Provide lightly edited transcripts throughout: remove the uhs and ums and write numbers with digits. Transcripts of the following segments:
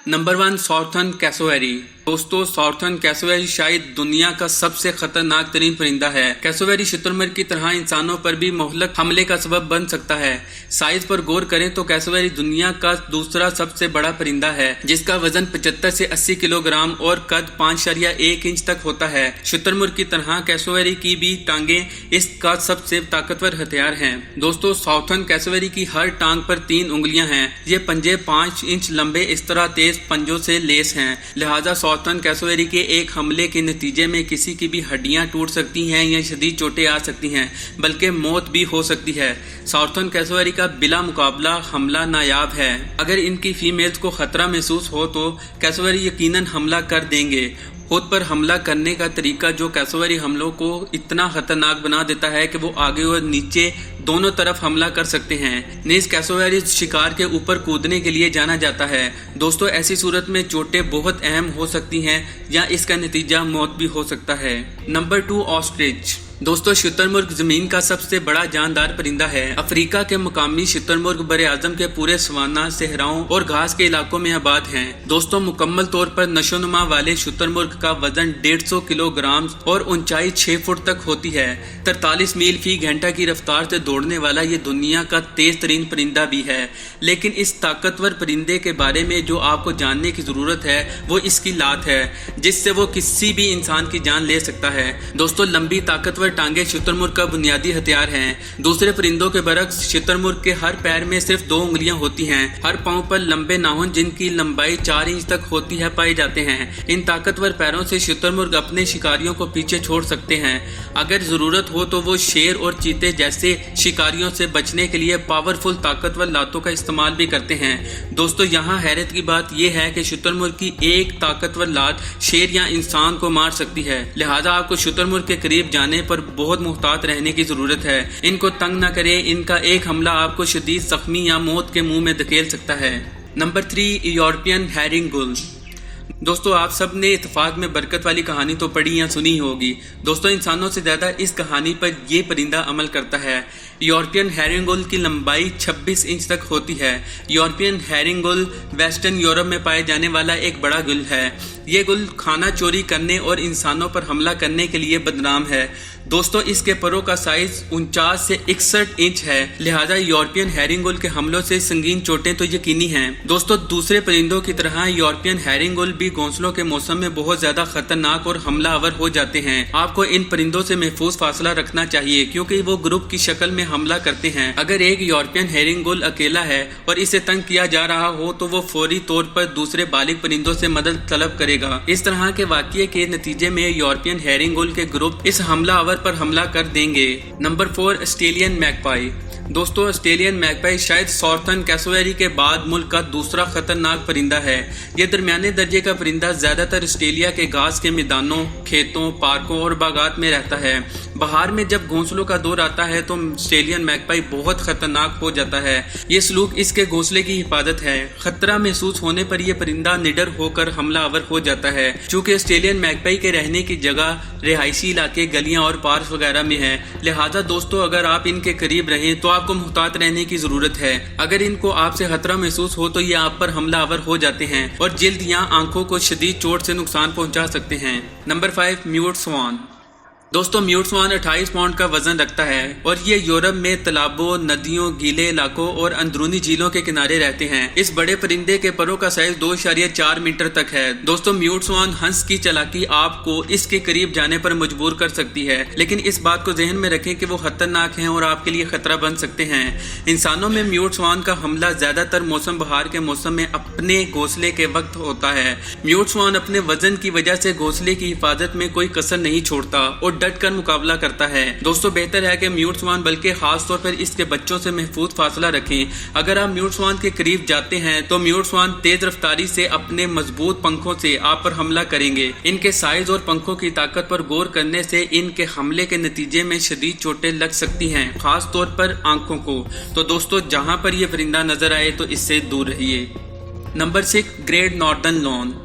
Number 1 सॉर्थर्न cassowary. दोस्तों सॉर्थर्न cassowary शायद दुनिया का सबसे खतरनाक तरीन परिंदा है। कैसोवेरी शुतुरमुर्ग की तरह इंसानों पर भी मोहल्लक हमले का सबब बन सकता है। साइज पर गौर करें तो कैसोवेरी दुनिया का दूसरा सबसे बड़ा परिंदा है, जिसका वजन 75 से 80 किलोग्राम और कद 5.1 इंच तक होता है। शुतुरमुर्ग की तरह कैसोवेरी की भी टांगे इसका सबसे ताकतवर हथियार हैं। दोस्तों सॉर्थर्न कैसोवेरी की हर टांग पर 3 उंगलियां हैं। ये पंजे 5 इंच लंबे इस तरह तेज पंजों से लेस हैं। लिहाजा सॉर्थर्न कैसोवेरी के एक हमले के नतीजे में किसी की भी हड्डियां टूट सकती हैं या शदीद चोटें आ सकती हैं, बल्कि मौत भी हो सकती है। सॉर्थर्न कैसोवेरी का बिला मुकाबला हमला नायाब है। अगर इनकी फीमेल्स को खतरा महसूस हो तो कैसोवेरी यकीनन हमला कर देंगे। खुद पर हमला करने का तरीका जो कैसोवेरी हमलों को इतना खतरनाक बना देता है कि वो आगे और नीचे दोनों तरफ हमला कर सकते हैं। नीज कैसोवेरी शिकार के ऊपर कूदने के लिए जाना जाता है। दोस्तों ऐसी सूरत में चोटें बहुत अहम हो सकती हैं या इसका नतीजा मौत भी हो सकता है। Number 2 ostrich. दोस्तों शुतुरमुर्ग जमीन का सबसे बड़ा जानदार परिंदा है। अफ्रीका के मुकामी शुतुरमुर्ग बरे आजम के पूरे सवाना, सहराओं और घास के इलाकों में आबाद हैं। दोस्तों मुकम्मल तौर पर नशोनुमा वाले शुतुरमुर्ग का वजन 150 किलोग्राम और ऊंचाई 6 फुट तक होती है। 43 मील फी घंटा की रफ्तार से दौड़ने वाला ये दुनिया का तेज तरीन परिंदा भी है। लेकिन इस ताकतवर परिंदे के बारे में जो आपको जानने की जरूरत है वो इसकी लात है, जिससे वो किसी भी इंसान की जान ले सकता है। दोस्तों लंबी ताकतवर टांगे शुतुरमुर्ग का बुनियादी हथियार हैं। दूसरे परिंदों के बरक्स शुतुरमुर्ग के हर पैर में सिर्फ 2 उंगलियां होती हैं। हर पांव पर लंबे नाखून जिनकी लंबाई 4 इंच तक होती है पाए जाते हैं। इन ताकतवर पैरों से शुतुरमुर्ग अपने शिकारियों को पीछे छोड़ सकते हैं। अगर जरूरत हो तो वो शेर और चीते जैसे शिकारियों से बचने के लिए पावरफुल ताकतवर लातों का इस्तेमाल भी करते हैं। दोस्तों यहाँ हैरत की बात यह है कि शुतुरमुर्ग की एक ताकतवर लात शेर या इंसान को मार सकती है। लिहाजा आपको शुतुरमुर्ग के करीब जाने पर बहुत मुहतात रहने की जरूरत है। इनको तंग न करें, इनका एक हमला आपको शदीद जख्मी या मौत के मुंह में धकेल सकता है। Number 3 European herring gull. दोस्तों आप सब ने इत्तेफाक में बरकत वाली कहानी तो पढ़ी या सुनी होगी। दोस्तों इंसानों से ज्यादा इस कहानी पर यह परिंदा अमल करता है। यूरोपियन हैरिंगुल की लंबाई 26 इंच तक होती है। यूरोपियन हैरिंगुल वेस्टर्न यूरोप में पाए जाने वाला एक बड़ा गुल है। ये गुल खाना चोरी करने और इंसानों पर हमला करने के लिए बदनाम है। दोस्तों इसके परों का साइज 49 से 61 इंच है। लिहाजा यूरोपियन हैरिंगुल के हमलों से संगीन चोटें तो यकीनी हैं। दोस्तों दूसरे परिंदों की तरह यूरोपियन हैरिंगुल भी घोंसलों के मौसम में बहुत ज्यादा खतरनाक और हमलावर हो जाते हैं। आपको इन परिंदों से महफूज फासला रखना चाहिए क्योंकि वो ग्रुप की शक्ल में हमला करते हैं। अगर एक यूरोपियन हैरिंगुल अकेला है और इसे तंग किया जा रहा हो तो वो फौरी तौर पर दूसरे बालिग परिंदों से मदद तलब करेगा। इस तरह के वाकये के नतीजे में यूरोपियन हैरिंगुल के ग्रुप इस हमलावर पर हमला कर देंगे। Number 4 Australian magpie. दोस्तों ऑस्ट्रेलियन मैगपाई शायद सॉर्थर्न कैसोवेरी के बाद मुल्क का दूसरा खतरनाक परिंदा है। यह दरमियाने दर्जे का परिंदा ज्यादातर ऑस्ट्रेलिया के घास के मैदानों, खेतों, पार्कों और बागात में रहता है। बहार में जब घोंसलों का दौर आता है तो ऑस्ट्रेलियन मैगपाई बहुत खतरनाक हो जाता है। ये सलूक इसके घोंसले की हिफाजत है। खतरा महसूस होने पर यह परिंदा निडर होकर हमलावर हो जाता है। चूंकि ऑस्ट्रेलियन मैगपाई के रहने की जगह रिहायशी इलाके, गलियां और पार्क वगैरह में है, लिहाजा दोस्तों अगर आप इनके करीब रहें तो आपको मुहतात रहने की जरूरत है। अगर इनको आपसे खतरा महसूस हो तो ये आप पर हमलावर हो जाते हैं और जिल्द या आंखों को शदीद चोट से नुकसान पहुंचा सकते हैं। नंबर 5 म्यूट स्वान। दोस्तों म्यूट स्वान 28 पाउंड का वजन रखता है और ये यूरोप में तालाबों, नदियों, गीले इलाकों और अंदरूनी झीलों के किनारे रहते हैं। इस बड़े परिंदे के परों का साइज 2.4 मीटर तक है। दोस्तों म्यूट स्वान हंस की चालाकी आपको इसके करीब जाने पर मजबूर कर सकती है, लेकिन इस बात को जहन में रखें कि वो खतरनाक हैं और आपके लिए खतरा बन सकते हैं। इंसानों में म्यूट स्वान का हमला ज्यादातर मौसम बहार के मौसम में अपने घोंसले के वक्त होता है। म्यूट स्वान अपने वजन की वजह से घोंसले की हिफाजत में कोई कसर नहीं छोड़ता और डट कर मुकाबला करता है। दोस्तों बेहतर है कि म्यूट स्वान बल्कि खास तौर पर इसके बच्चों से महफूज फासला रखें। अगर आप म्यूट स्वान के करीब जाते हैं तो म्यूट स्वान तेज रफ्तारी से अपने मजबूत पंखों से आप पर हमला करेंगे। इनके साइज और पंखों की ताकत पर गौर करने से इनके हमले के नतीजे में शदीद चोटें लग सकती हैं, खास तौर पर आंखों को। तो दोस्तों जहां पर यह परिंदा नजर आए तो इससे दूर रहिए। Number 6 great northern lawn.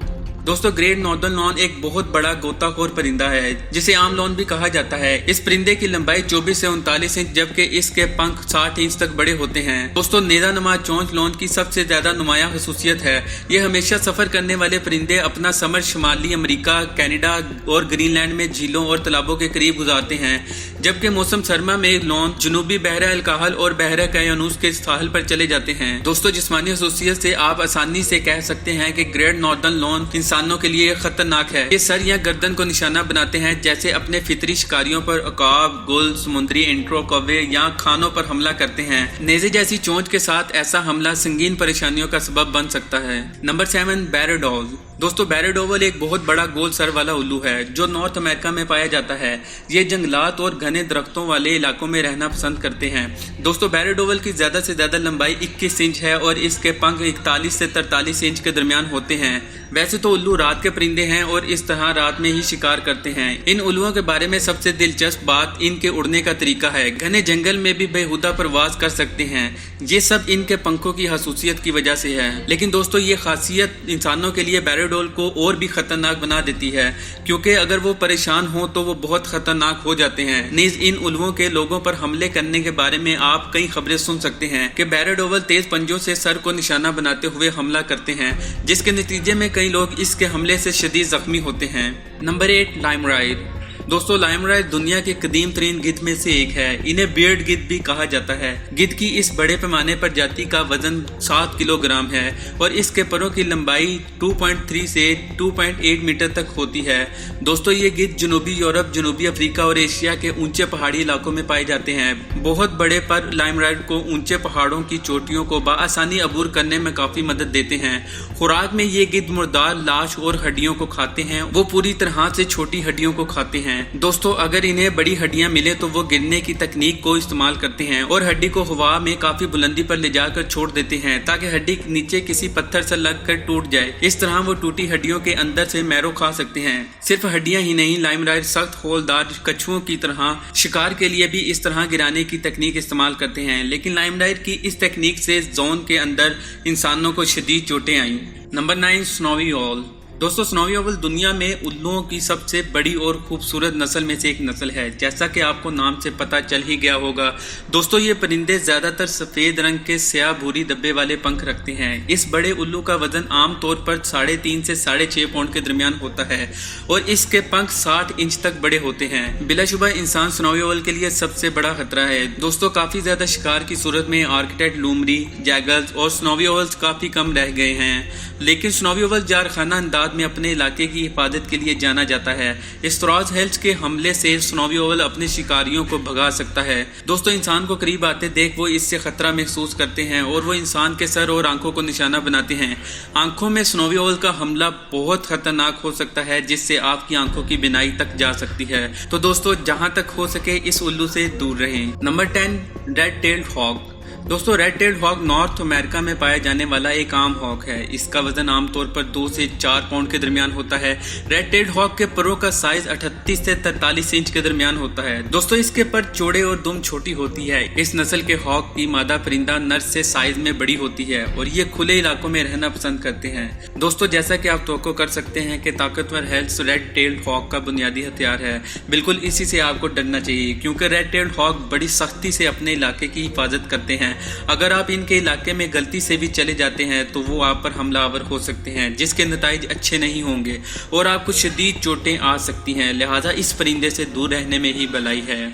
दोस्तों ग्रेट नॉर्दर्न लॉन एक बहुत बड़ा गोताखोर परिंदा है जिसे आम लॉन भी कहा जाता है। इस परिंदे की लंबाई 24 से 39 इंच जबकि इसके पंख 60 इंच तक बड़े होते हैं। दोस्तों नेज़ानुमा चोंच लॉन की सबसे ज्यादा नुमाया खसूसियत है। ये हमेशा सफर करने वाले परिंदे अपना समर शुमाली अमेरिका, कनाडा और ग्रीनलैंड में झीलों और तालाबों के करीब गुजारते हैं, जबकि मौसम सर्मा में लॉन जनूबी बहरा अलकाहल और बहरा कयानूस के साहिल पर चले जाते हैं। दोस्तों जिस्मानी खसूसियत से आप आसानी से कह सकते हैं कि ग्रेट नॉर्दर्न लॉन इंसानों के लिए खतरनाक है। ये सर या गर्दन को निशाना बनाते हैं, जैसे अपने फितरी शिकारियों पर अकाब, गुल, समुद्री एंट्रो, कौवे या खानों पर हमला करते हैं। नेज़े जैसी चोंच के साथ ऐसा हमला संगीन परेशानियों का सबब बन सकता है। Number 7 barred owl. दोस्तों बैरेट ओवल एक बहुत बड़ा गोल सर वाला उल्लू है जो नॉर्थ अमेरिका में पाया जाता है। ये जंगलात और घने दरख्तों वाले इलाकों में रहना पसंद करते हैं। दोस्तों बैरेट ओवल की ज्यादा से ज्यादा लंबाई 21 इंच है और इसके पंख 41 से 43 इंच के दरमियान होते हैं। वैसे तो उल्लू रात के परिंदे हैं और इस तरह रात में ही शिकार करते हैं। इन उल्लुओं के बारे में सबसे दिलचस्प बात इनके उड़ने का तरीका है। घने जंगल में भी बेहुदा परवाज कर सकते हैं। ये सब इनके पंखों की खसूसियत की वजह से है। लेकिन दोस्तों ये खासियत इंसानों के लिए बैरेट ओवल को और भी खतरनाक बना देती है, क्योंकि अगर वो परेशान हो तो वो बहुत खतरनाक हो जाते हैं। नीज इन उल्लुओं के लोगों पर हमले करने के बारे में आप कई खबरें सुन सकते हैं कि बैरेट ओवल तेज पंजों से सर को निशाना बनाते हुए हमला करते हैं, जिसके नतीजे में कई लोग इसके हमले से शदीद जख्मी होते हैं। नंबर 8 लाइमराइड। दोस्तों लाइमराइड दुनिया के कदीम तरीन गिद्ध में से एक है। इन्हें बियर्ड गिद्ध भी कहा जाता है। गिद्ध की इस बड़े पैमाने पर जाति का वजन 7 किलोग्राम है और इसके परों की लंबाई 2.3 से 2.8 मीटर तक होती है। दोस्तों ये गिद्ध जनूबी यूरोप, जनूबी अफ्रीका और एशिया के ऊंचे पहाड़ी इलाकों में पाए जाते हैं। बहुत बड़े पर लाइमराइड को ऊंचे पहाड़ों की चोटियों को बआसानी अबूर करने में काफी मदद देते हैं। खुराक में ये गिद्ध मुर्दार लाश और हड्डियों को खाते हैं। वो पूरी तरह से छोटी हड्डियों को खाते हैं। दोस्तों अगर इन्हें बड़ी हड्डियां मिले तो वो गिरने की तकनीक को इस्तेमाल करते हैं और हड्डी को हवा में काफी बुलंदी पर ले जाकर छोड़ देते हैं ताकि हड्डी नीचे किसी पत्थर से लगकर टूट जाए। इस तरह वो टूटी हड्डियों के अंदर से मैरो खा सकते हैं। सिर्फ हड्डियां ही नहीं, लाइमराइड सख्त होलदार कछुओं की तरह शिकार के लिए भी इस तरह गिराने की तकनीक इस्तेमाल करते हैं। लेकिन लाइमराइड की इस तकनीक से जोन के अंदर इंसानों को शदीद चोटें आई। Number 9 snowy owl. दोस्तों स्नोवी ओवल दुनिया में उल्लुओं की सबसे बड़ी और खूबसूरत नस्ल में से एक नस्ल है, जैसा कि आपको नाम से पता चल ही गया होगा। दोस्तों ये परिंदे ज्यादातर सफेद रंग के स्याह भूरी धब्बे वाले पंख रखते हैं। इस बड़े उल्लू का वजन आमतौर पर 3.5 से 6.5 पाउंड के दरमियान होता है और इसके पंख 60 इंच तक बड़े होते हैं। बिलाशुबा इंसान स्नोवी ओवल के लिए सबसे बड़ा खतरा है। दोस्तों काफी ज्यादा शिकार की सूरत में आर्किटेट, लूमरी, जैगल्स और स्नोवी ओवल्स काफी कम रह गए हैं, लेकिन स्नोवी ओवल जारखाना अंदाज में अपने इलाके की हिफाजत के लिए जाना जाता है। स्ट्रॉज हेल्स के हमले से स्नोवी ओवल अपने शिकारियों को भगा सकता है। दोस्तों इंसान को करीब आते देख वो इससे खतरा महसूस करते हैं और वो इंसान के सर और आंखों को निशाना बनाते हैं। आंखों में स्नोवी ओवल का हमला बहुत खतरनाक हो सकता है, जिससे आपकी आंखों की बिनाई तक जा सकती है। तो दोस्तों जहां तक हो सके इस उल्लू से दूर रहें। Number 10 red tailed hawk. दोस्तों red tailed hawk North America में पाया जाने वाला एक आम हॉक है। इसका वजन आमतौर पर 2 से 4 पाउंड के दरमियान होता है। रेड टेल्ड हॉक के परों का साइज 38 से 43 इंच के दरमियान होता है। दोस्तों इसके पर चौड़े और दुम छोटी होती है। इस नस्ल के हॉक की मादा परिंदा नर से साइज में बड़ी होती है और ये खुले इलाकों में रहना पसंद करते हैं। दोस्तों जैसा कि आप तवक्को कर सकते हैं कि ताकतवर हेल्थ रेड टेल्ड हॉक का बुनियादी हथियार है। बिल्कुल इसी से आपको डरना चाहिए, क्योंकि रेड टेल्ड हॉक बड़ी सख्ती से अपने इलाके की हिफाजत करते हैं। अगर आप इनके इलाके में गलती से भी चले जाते हैं तो वो आप पर हमलावर हो सकते हैं, जिसके नताइज अच्छे नहीं होंगे और आपको शदीद चोटें आ सकती हैं। लिहाजा इस परिंदे से दूर रहने में ही भलाई है।